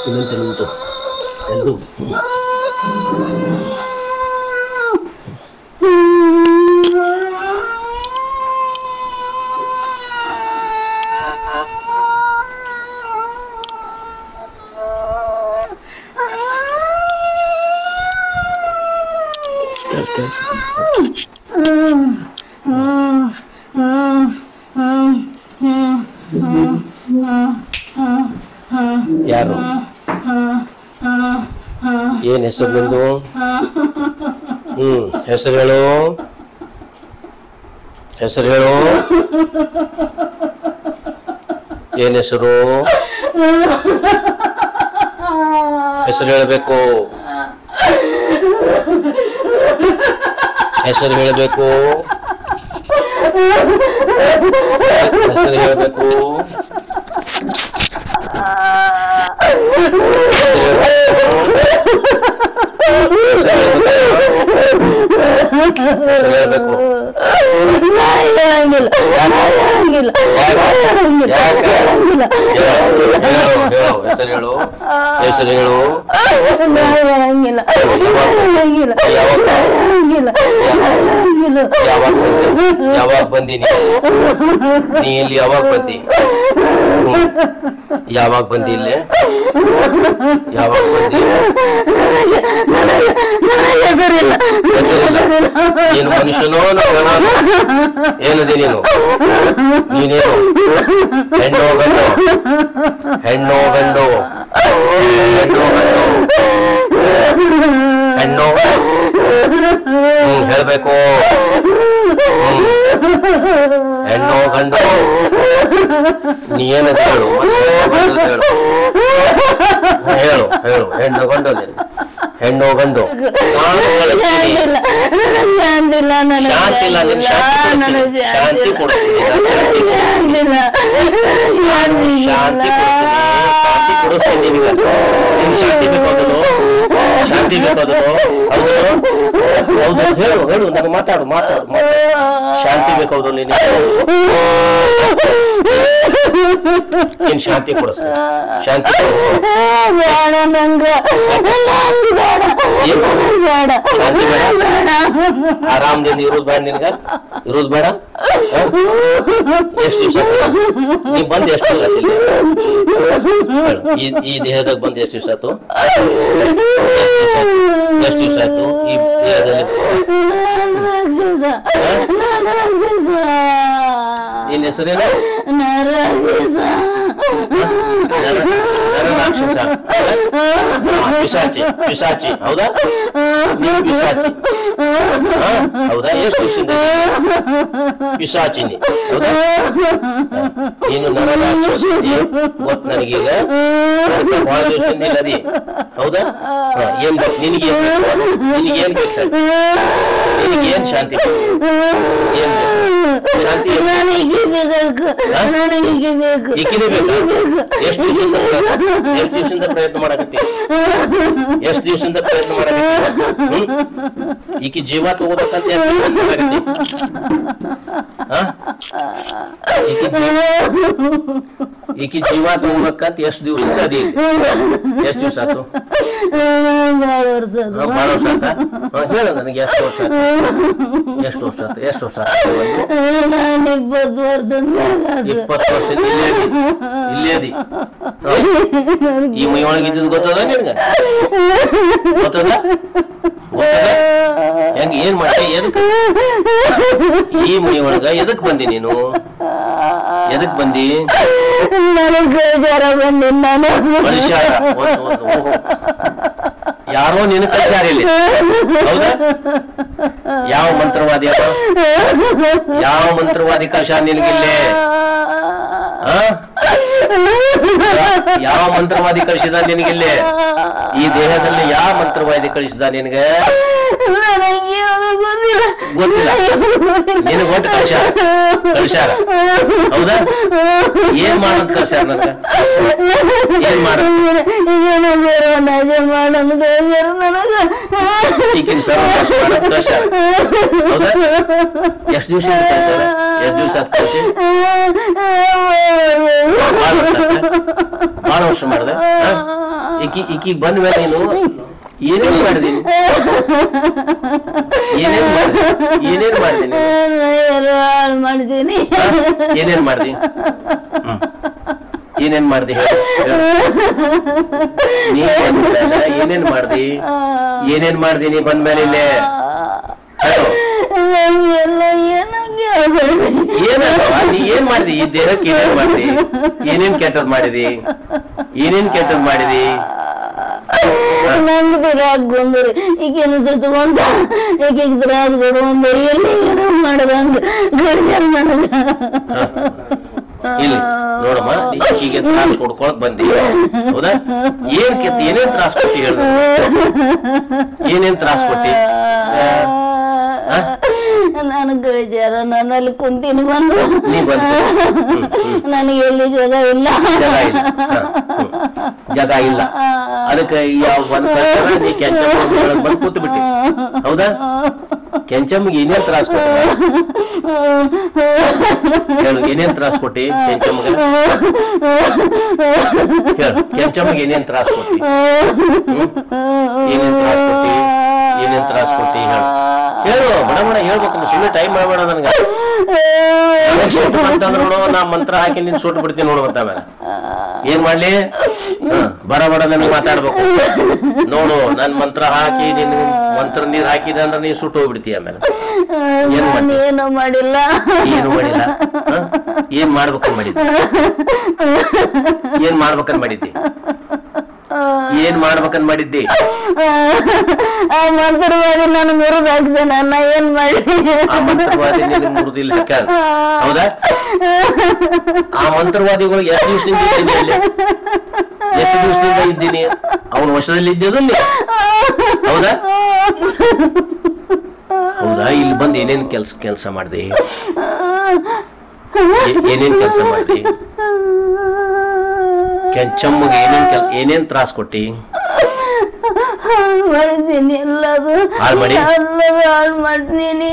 ಇನ್ನೊಂದು ನಿಂತು ಎದ್ದು ಯಾರು ಏನ್ ಹೆಸರು ನಿಂದು ಹೆಸರು ಹೇಳು ಏನ್ ಹೆಸರು ಹೇಳಬೇಕು ಹೆಸರು ಹೇಳಬೇಕು ಹೆಸರು ಹೇಳು ಯಾವಾಗ ಬಂದೀನಿ ನೀ ಇಲ್ಲಿ ಯಾವಾಗ ಬಂದಿ ಇಲ್ಲಿ ಯಾವಾಗ ಬಂದಿ ಹೆಸರಿಲ್ಲ ಏನು ಮನುಷ್ಯನೋ ಏನದೆ ನೀನೇನು ಹೆಣ್ಣೋ ಗಂಡು ಹೇಳ್ಬೇಕು ಹೆಣ್ಣೋ ಗಂಡು ನೀ ಏನದು ಹೇಳು ಹೆಣ್ಣು ಗಂಡು ಶಾಂತಿ ಕೊಡಿಸ್ತೀನಿ ಶಾಂತಿ ಬೇಕಾದನು ಹೌದು ಹೇಳು ನನಗೆ ಮಾತಾಡು ಶಾಂತಿ ಬೇಕಾದ್ರು ನೀನು ಶಾಂತಿ ಕೊಡಿಸ್ ಆರಾಮದಿಂದ ಇರೋದು ಬೇಡ ಇರೋದು ಬೇಡ ಎಷ್ಟು ದಿವಸ ನೀ ಬಂದು ಎಷ್ಟು ದಿವಸ ಈ ದೇಹದಾಗ ಬಂದು ಎಷ್ಟು ದಿವಸ ಆಯ್ತು ಈ ದೇಹದಲ್ಲಿ ನಿನ್ನ ಹೆಸರೇನು ಪಿಶಾಚಿ ಹೌದಾ ಹೌದಾ ಎಷ್ಟು ವರ್ಷದಿಂದ ಪಿಶಾಚಿನಿ ಹೌದಾ ನೀನು ಗೊತ್ತು ನನಗೀಗ ಬಹಳ ದಿವಸದಿಂದ ಇಲ್ಲದಿ ಹೌದಾ ಏನ್ ನಿನಗೇನ್ ಬೇಕು ನಿನಗೇನ್ ಶಾಂತಿ ಈಕಿನೇ ಬೇಕು ಎಷ್ಟು ದಿವಸದಿಂದ ಪ್ರಯತ್ನ ಮಾಡಕತ್ತಿ ಈಕಿ ಜೀವ ತಗೋಬೇಕಂತ ಈಕಿ ಜೀವ ತಗೋಬೇಕಂತ ಎಷ್ಟು ದಿವಸ ಅದಿ ಎಷ್ಟು ದಿವಸ ಆಯ್ತು ಬಹಳ ವರ್ಷ ಆಯ್ತಾ ಹೇಳ ನನಗೆ ಎಷ್ಟು ವರ್ಷ ಆಯ್ತು 20 ವರ್ಷ ಇಲ್ಲೇ ಅದಿ ಈ ಮೈ ಒಳಗಿದ್ದು ಗೊತ್ತದ ನಿನ್ಗ ಗೊತ್ತದ ಹೆಂಗ ಏನ್ ಮಾಡಿ ಎದಕ್ ಈ ಮೈ ಒಳಗ ಎದಕ್ ಬಂದಿ ನೀನು ಎದಕ್ ಬಂದಿ ಯಾರೋ ನೀನು ಕಲ್ಸಾರಿಲ್ಲ ಹೌದಾ ಯಾವ ಮಂತ್ರವಾದಿ ಕಲ್ಸಾರ ನಿನಗಿಲ್ಲೇ ಯಾವ ಮಂತ್ರವಾದಿ ಕಳಿಸಿದ ನಿನಗಿಲ್ಲೇ ಈ ದೇಹದಲ್ಲಿ ಯಾವ ಮಂತ್ರವಾದಿ ಕಳಿಸಿದ ನಿನಗೆ ಗೊತ್ತಿಲ್ಲ ನಿನಗೆ ಒಟ್ಟು ಕಳ್ಸ್ಯಾರ ಹೌದಾ ಏನ್ ಮಾಡಂತ ಕಳ್ಸ್ಯಾರ ನನಗ ಏನ್ ಮಾಡ ನಜೆ ಮಾಡೋದು ಗೆಳೆಯರು ನನಗ ಈಗಿನ ಸರ್ವನಾಶ ಮಾಡೋದ್ ಕಳ್ಸ್ಯಾರ. ಹೌದಾ? ಎಷ್ಟು ದಿವಸ ಆತ್ ಕಳ್ಸಿ? ಭಾಳ ವರ್ಷ ಮಾಡ್ದೆ. ಈಕಿ ಬಂದ ಮೇಲೆ ನೀನು ಏನೇನ್ ಮಾಡಿದೀನಿ? ಏನೇನ್ ಮಾಡಿದೀನಿ? ಮಾಡಿದ್ದೀನಿ. ಏನೇನ್ ಮಾಡ್ದಿ? ಏನೇನ್ ಮಾಡ್ದಿ? ನೀ ಏನೇನ್ ಮಾಡ್ದಿ? ಏನೇನ್ ಮಾಡ್ದಿ ನೀ ಬಂದ್ಮೇಲೆ ಇಲ್ಲೇ? ನೀ ಏನ್ ಮಾಡ್ದಿ? ಈ ದೇಹಕ್ಕೆ ಏನೇನ್ ಮಾಡ್ದಿ? ಏನೇನ್ ಕೆಟ್ಟದ್ ಮಾಡಿದಿ? ಏನೇನ್ ಕೆಟ್ಟದ್ ಮಾಡಿದಿ? ನಂಗೆ ಗಿರಾಕ್ ಬಂದ್ರಿ ಈಗೇನು ಸುತ್ತಕೊಂಡ ಈಗ ತ್ರಾಸ್ ಕೊಡುವಂದ ಎಲ್ಲಿ ಏನೋ ಮಾಡದಂಗ ಗಡಿಯಾರ ನನಗ ಇಲ್ಲ ನೋಡಮ್ಮ, ಈಗ ತ್ರಾಸ್ ಕೊಡ್ಕೊಳಕ್ ಬಂದಿ. ಹೌದಾ? ಏನೇನ್ ತ್ರಾಸ್ ಕೊಟ್ಟಿ ಹೇಳ? ಏನೇನ್ ತ್ರಾಸ್ ಕೊಟ್ಟಿ? ನಾನು ಗಳಿಚಾರ ನನ್ನಲ್ಲಿ ಕುಂತೀನಿ ಬಂದು ನನಗೆ ಎಲ್ಲಿ ಜಾಗ ಇಲ್ಲ. ಅದಕ್ಕೆ ಯಾವ ನೀ ಕೆಂಚಮ್ಮ ಬಂದು ಕೂತು ಬಿಟ್ಟಿ. ಹೌದಾ? ಕೆಂಚಮ್ಮಗೆ ಏನೇನ್ ತ್ರಾಸ್ ಕೊಟ್ಟಿ ಹೇಳು? ಏನೇನ್ ತ್ರಾಸ್ ಕೊಟ್ಟಿ ಕೆಂಚಮ್ಮಗೆ? ಹೇಳು, ಕೆಂಚಮ್ಮಗೆ ಏನೇನ್ ತ್ರಾಸ್ ಕೊಟ್ಟಿ? ಏನೇನ್ ತ್ರಾಸ್ ಕೊಟ್ಟಿ? ಏನೇನ್ ತ್ರಾಸ್ ಕೊಟ್ಟಿ ಹೇಳು? ಹೇಳು, ಬಡ ಬಡ ಹೇಳ್ಬೇಕು. ಸುಮ್ಮನೆ ಟೈಮ್ ಮಾಡಬೇಡ ನನಗೆ. ಅಂತಂದ್ರೆ ನೋಡು, ನಾ ಮಂತ್ರ ಹಾಕಿ ನಿನ್ ಸುಟ್ಟು ಬಿಡ್ತೀನಿ ನೋಡು. ಮತ್ತೆ ಆಮೇಲೆ ಏನ್ ಮಾಡ್ಲಿ? ಬಡ ಬಡ ನನಗೆ ಮಾತಾಡ್ಬೇಕು ನೋಡು. ನನ್ ಮಂತ್ರ ಹಾಕಿ ನಿನ್ ಮಂತ್ರ ನೀರ್ ಹಾಕಿದೆ ಅಂದ್ರೆ ನೀನ್ ಸುಟ್ಟು ಹೋಗ್ಬಿಡ್ತೀಯ. ಆಮೇಲೆ ಏನು ಮಾಡಿಲ್ಲ. ಏನು ಮಾಡಿಲ್ಲ. ಏನ್ ಮಾಡ್ಬೇಕಂತ ಮಾಡಿದ್ದಿ? ಏನ್ ಮಾಡ್ಬೇಕಂತ ಮಾಡಿದ್ದಿ? ಏನ್ ಮಾಡ್ಬೇಕಂತ ಮಾಡಿದ್ದಿ? ಆ ಮಂತ್ರವಾದಿ ನಾನು ಮುರಿದಾಕ್ದೆ. ನನ್ನ ಏನ್ ಮಾಡಿ? ಆ ಮಂತ್ರವಾದಿ ಮುರಿದಿಲ್ಲ. ಹೌದಾ? ಆ ಮಂತ್ರವಾದಿಗಳು ಎಷ್ಟು ದಿವಸದಿಂದ ಇದ್ದೀನಿ ಅಲ್ಲಿ? ಎಷ್ಟು ದಿವಸದಿಂದ ಇದ್ದೀನಿ? ಅವನ ವಶದಲ್ಲಿ ಇದ್ದೇದಲ್ಲಿ? ಹೌದಾ? ಹೌದಾ? ಇಲ್ಲಿ ಬಂದು ಏನೇನ್ ಕೆಲಸ ಮಾಡ್ದೆ? ಏನೇನ್ ಕೆಲಸ ಮಾಡ್ದಿ? ಕೆಂಚಮ್ಮಗೆ ಏನೇನ್ ತ್ರಾಸ್ ಕೊಟ್ಟಿ? ಮಾಡಿದ್ದೀನಿ. ಎಲ್ಲದು ಹಾಳು ಮಾಡ್ತೀನಿ.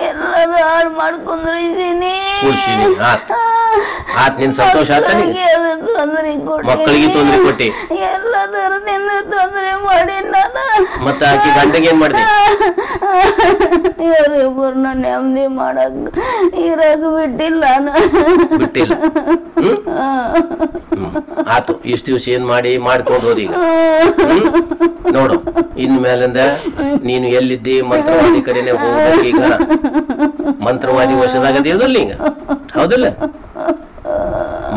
ಎಲ್ಲದು ಹಾಳು ಮಾಡ್ಕೊಂಡ್ರಿದ್ದೀನಿ. ನಿನ್ ಸಂತೋಷ ಆತ? ತೊಂದ್ರೆ ಮಕ್ಕಳಿಗೆ ತೊಂದ್ರೆ ಕೊಟ್ಟಿ? ಎಲ್ಲದರದಿಂದ ತೊಂದ್ರೆ ಮಾಡಿ ನಾನು. ಮತ್ತೆ ಆಕಿ ಗಂಡಗೆ ಏನ್ ಮಾಡಿದೆ? ಇವರಿಬ್ಬರನ್ನ ನೆಮ್ಮದಿ ಮಾಡಕ್ ಇರಾಗ ಬಿಟ್ಟಿಲ್ಲ. ಬಿಟ್ಟಿಲ್ಲ. ಆತು, ಇಷ್ಟು ದಿವಸ ಏನ್ ಮಾಡ್ಕೊಂಡು ಹೋದ? ಈಗ ನೋಡು, ಇನ್ಮೇಲಿಂದ ನೀನು ಎಲ್ಲಿದ್ದಿ ಮಂತ್ರವಾದಿ ಕಡೆನೆ ಹೋಗ್ಬೇಕು. ಈಗ ಮಂತ್ರವಾದಿ ವಶದಾಗದಿಯೋದಿಲ್ಲ ಈಗ. ಹೌದಿಲ್ಲ?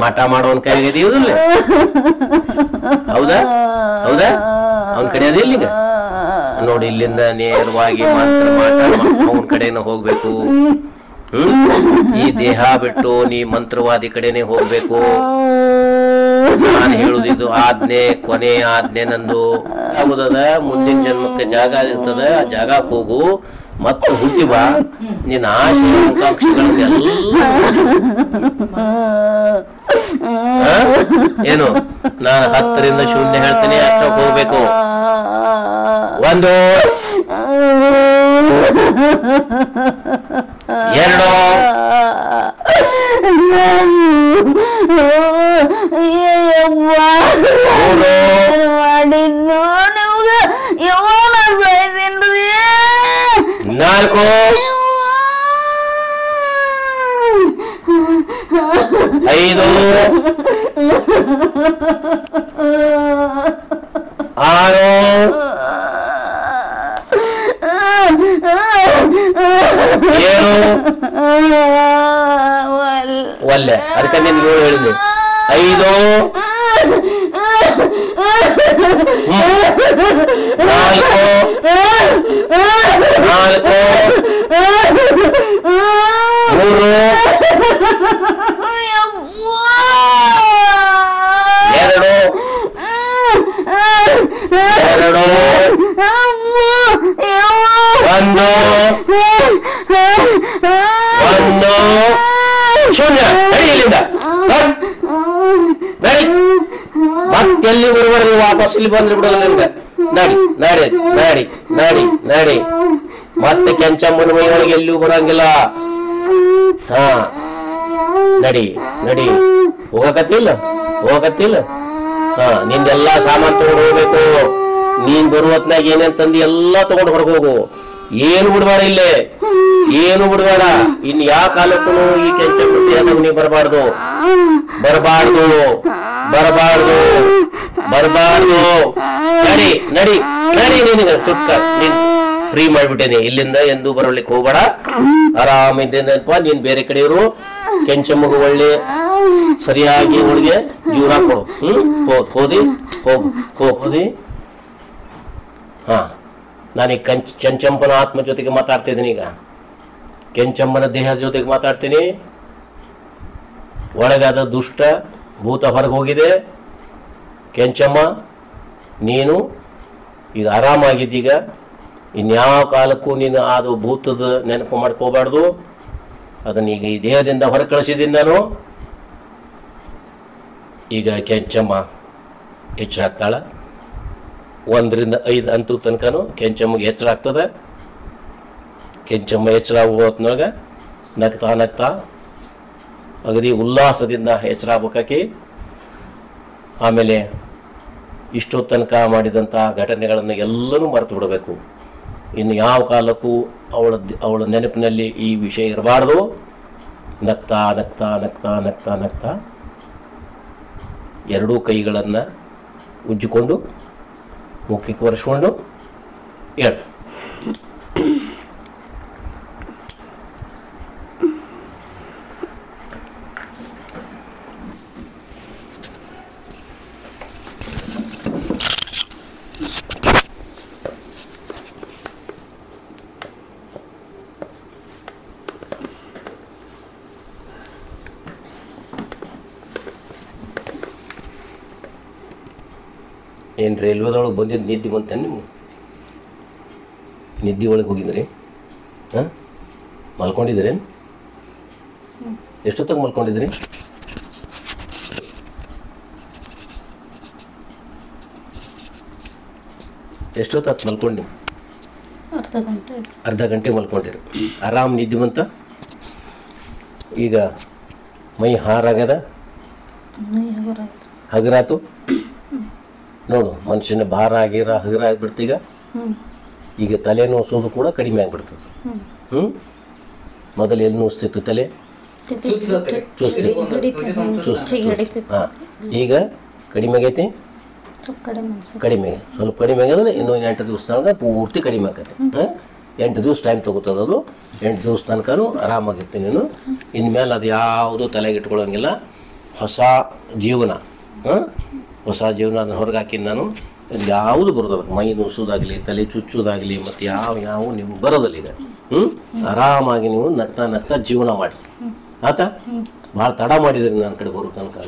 ಮಠ ಮಾಡೋನ್ ಕೈಗದಿಯೋದಿಲ್ಲ. ಹೌದಾ? ಹೌದಾ? ಅವನ ಕಡೆ ಅದಿಲ್ಲ ಈಗ. ನೋಡಿ, ಇಲ್ಲಿಂದ ನೇರವಾಗಿ ಮಾಟ ಅವನ ಕಡೆನ ಹೋಗ್ಬೇಕು. ಈ ದೇಹ ಬಿಟ್ಟು ನೀ ಮಂತ್ರವಾದಿ ಕಡೆನೆ ಹೋಗ್ಬೇಕು. ನಾನು ಹೇಳುದಿದ್ದು ಆಜ್ಞೆ, ಕೊನೆ ಆಜ್ಞೆ ನಂದು. ಆಗುದದ ಮುಂದಿನ ಜನ್ಮಕ್ಕೆ ಜಾಗ ಇರ್ತದ, ಆ ಜಾಗಕ್ಕೆ ಹೋಗು. ಮತ್ತೆ ಹುಟ್ಟಿ ಬಾ. ನಿನ್ನ ಆಶೆ ಆಕಾಂಕ್ಷೆಗಳನ್ನೆಲ್ಲ ಏನು ನಾನು 10ರಿಂದ 0 ಹೇಳ್ತೀನಿ, ಅಷ್ಟಕ್ಕೆ ಹೋಗ್ಬೇಕು. 1 2 ಮಾಡಿದ್ದು ನಿಮ್ಗ ಯಾವಾಗ ಸಾಯ್ತೀನ್ರಿ? 4 5 6 ಒಲ್ಲೆ. ಅದಕ್ಕೆ ನಿನ್ಗೆ 7 ಹೇಳಿದ್ವಿ. 5 ಮತ್ತೆ ಎಲ್ಲಿ ಬರಬಾರ್ದು, ವಾಪಸ್ ಇಲ್ಲಿ ಬಂದ್ರೆ ಬಿಡೋದು ನಿಮ್ಗೆ. ನಡಿ ನಡಿ ನಡಿ ನಡಿ ನಡಿ, ಮತ್ತೆ ಕೆಂಚಮ್ಮನ ಮೈಯೊಳಗೆ ಎಲ್ಲಿಯೂ ಬರಂಗಿಲ್ಲ. ಹಾ ನಡಿ ನಡಿ, ಹೋಗಕತ್ತಿಲ್ಲ ಹೋಗಕತ್ತಿಲ್ಲ. ಹಾ ನಿಂದೆಲ್ಲಾ ಸಾಮಾನ್ ತಗೊಂಡು ಹೋಗ್ಬೇಕು. ನೀನ್ ಬರುವತ್ನಾಗ ಏನೇನ್ ತಂದಿ ಎಲ್ಲಾ ತಗೊಂಡು ಹೊರಗೆ ಹೋಗು. ಏನು ಬಿಡ್ಬೇಡ, ಇಲ್ಲೇ ಏನು ಬಿಡ್ಬೇಡ. ಇನ್ ಯಾವ ಕಾಲಕ್ಕೂ ಈ ಕೆಂಚಮ್ಮ ನೀ ಬರಬಾರ್ದು ಬರಬಾರ್ದು ಬರಬಾರ್ದು ಬರಬಾರ್ದು. ನಡಿ ನಡಿ ನಡಿ, ನಿನಗೆ ಸುತ್ತ ನೀನ್ ಫ್ರೀ ಮಾಡ್ಬಿಟ್ಟೇನೆ. ಇಲ್ಲಿಂದ ಎಂದು ಬರಲಿಕ್ಕೆ ಹೋಗ್ಬೇಡ, ಆರಾಮಿದ್ದೇನಪ್ಪ. ನೀನ್ ಬೇರೆ ಕಡೆ ಇರು. ಕೆಂಚಮ್ಮಗ ಒಳ್ಳೆ ಸರಿಯಾಗಿ ಅವಳಿಗೆ ಜೀವನ ಕೊಡು. ಹೋದಿ ಹೋದಿ. ಹಾ ನಾನೀಗ ಕೆಂಚಮ್ಮನ ಆತ್ಮ ಜೊತೆಗೆ ಮಾತಾಡ್ತಿದ್ದೀನಿ. ಈಗ ಕೆಂಚಮ್ಮನ ದೇಹದ ಜೊತೆಗೆ ಮಾತಾಡ್ತೀನಿ. ಒಳಗಾದ ದುಷ್ಟ ಭೂತ ಹೊರಗೆ ಹೋಗಿದೆ. ಕೆಂಚಮ್ಮ ನೀನು ಈಗ ಆರಾಮಾಗಿದ್ದೀಗ. ಇನ್ಯಾವ ಕಾಲಕ್ಕೂ ನೀನು ಅದು ಭೂತದ ನೆನಪು ಮಾಡ್ಕೋಬಾರ್ದು. ಅದನ್ನೀಗ ಈ ದೇಹದಿಂದ ಹೊರ ಕಳಿಸಿದ್ದೀನಿ ನಾನು. ಈಗ ಕೆಂಚಮ್ಮ ಎಚ್ಚರ ಆಗ್ತಾಳ. 1 ರಿಂದ 5 ಅಂತೂ ತನಕನೂ ಕೆಂಚಮ್ಮಗೆ ಎಚ್ಚರ ಆಗ್ತದೆ. ಕೆಂಚಮ್ಮ ಎಚ್ಚರ ಹೋಗೋತ್ನೊಳಗೆ ನಗ್ತಾ ನಗ್ತಾ ಅಗದಿ ಉಲ್ಲಾಸದಿಂದ ಎಚ್ಚರ ಆಗ್ಬೇಕಾಕಿ. ಆಮೇಲೆ ಇಷ್ಟೊತ್ತು ತನಕ ಮಾಡಿದಂಥ ಘಟನೆಗಳನ್ನು ಎಲ್ಲನೂ ಮರೆತು ಬಿಡಬೇಕು. ಇನ್ನು ಯಾವ ಕಾಲಕ್ಕೂ ಅವಳ ನೆನಪಿನಲ್ಲಿ ಈ ವಿಷಯ ಇರಬಾರ್ದು. ನಗ್ತಾ ನಗ್ತಾ ನಗ್ತಾ ನಗ್ತಾ ನಗ್ತಾ ಎರಡೂ ಕೈಗಳನ್ನು ಉಜ್ಜಿಕೊಂಡು ಮುಖಕ್ಕೆ ಒರೆಸ್ಕೊಂಡು ಹೇಳು. ಏನು ರೈಲ್ವೆದೊಳಗೆ ಬಂದಿದ್ದು ನಿದ್ದೆ ಬಂತೇನು ನಿಮ್ಗೆ? ನಿದ್ದೆ ಒಳಗೆ ಹೋಗಿದ್ರಿ? ಹಾಂ ಮಲ್ಕೊಂಡಿದ್ರೇನು? ಎಷ್ಟೊತ್ತಾಗ ಮಲ್ಕೊಂಡಿದ್ರಿ? ಎಷ್ಟೊತ್ತಾಗ ಮಲ್ಕೊಂಡು? ಅರ್ಧ ಗಂಟೆ ಮಲ್ಕೊಂಡಿರಿ. ಆರಾಮ್ ನಿದ್ದೆ ಬಂತ? ಈಗ ಮೈ ಹಾರಾಗದ, ಹಗರಾತು ನೋಡು. ಮನುಷ್ಯನ ಭಾರ ಆಗಿರ ಹಗುರ ಆಗಿಬಿಡ್ತೀಗ. ಈಗ ತಲೆ ನೋಸೋದು ಕೂಡ ಕಡಿಮೆ ಆಗಿಬಿಡ್ತದೆ. ಮೊದಲು ಎಲ್ಲಿ ನೋಸ್ತಿತ್ತು ತಲೆ? ಹಾಂ ಈಗ ಕಡಿಮೆ ಆಗೈತಿ. ಕಡಿಮೆ ಸ್ವಲ್ಪ ಕಡಿಮೆ ಆಗ್ಯದಲ್ಲ. ಇನ್ನೂ 8 ದಿವಸದೊಳಗೆ ಪೂರ್ತಿ ಕಡಿಮೆ ಆಗತ್ತೆ. 8 ದಿವಸ ಟೈಮ್ ತೊಗೋತದ ಅದು. 8 ದಿವಸ ತನಕನೂ ಆರಾಮಾಗಿರ್ತೀನಿ ನೀನು. ಇನ್ಮೇಲೆ ಅದು ಯಾವುದು ತಲೆಗೆ ಇಟ್ಕೊಳ್ಳೋಂಗಿಲ್ಲ. ಹೊಸ ಜೀವನ, ಹೊಸ ಜೀವನ ಅದನ್ನು ಹೊರಗೆ ಹಾಕಿದ್ದು ನಾನು. ಯಾವುದು ಬರೋದಲ್ಲ, ಮೈ ನುಸೋದಾಗಲಿ ತಲೆ ಚುಚ್ಚೋದಾಗಲಿ ಮತ್ತು ಯಾವ ನಿಮ್ಗೆ ಬರೋದಿಲ್ಲ ಈಗ. ಆರಾಮಾಗಿ ನೀವು ನಗ್ತಾ ನಗ್ತಾ ಜೀವನ ಮಾಡಿ. ಆತ ಭಾಳ ತಡ ಮಾಡಿದ್ರಿ ನನ್ನ ಕಡೆ ಬರೋ ತನಕ.